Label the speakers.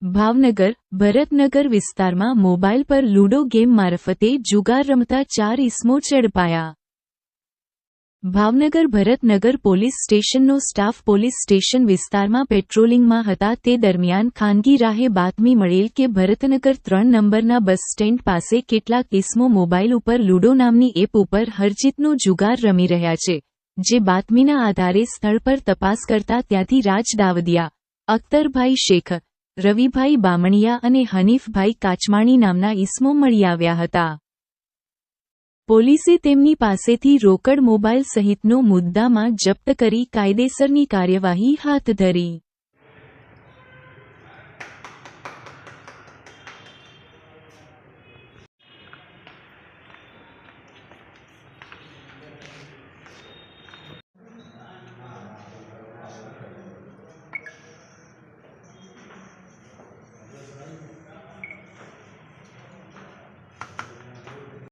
Speaker 1: ભાવનગર ભરતનગર વિસ્તારમાં મોબાઈલ પર ludo game મારફતે જુગાર રમતા 4 ઇસમો ઝડપાયા। ભાવનગર ભરતનગર પોલીસ સ્ટેશનનો સ્ટાફ પોલીસ સ્ટેશન વિસ્તારમાં પેટ્રોલિંગમાં હતા તે દરમિયાન ખાનગી રાહે બાતમી મળેલ કે ભરતનગર 3 નંબરના બસ સ્ટેન્ડ પાસે કેટલાક ઇસમો મોબાઈલ ઉપર લૂડો નામની એપ ઉપર હરજીતનો જુગાર રમી રહ્યા છે, જે બાતમીના આધારે સ્થળ પર તપાસ કરતા ત્યાંથી રાજ દાવડિયા, અખ્તરભાઈ શેખ, રવિભાઈ બામણિયા અને હનીફભાઈ કાચમાણી નામના ઇસમો મળી આવ્યા હતા। પોલીસે તેમની પાસેથી રોકડ મોબાઈલ સહિતનો મુદ્દામાલ જપ્ત કરી કાયદેસરની કાર્યવાહી હાથ ધરી।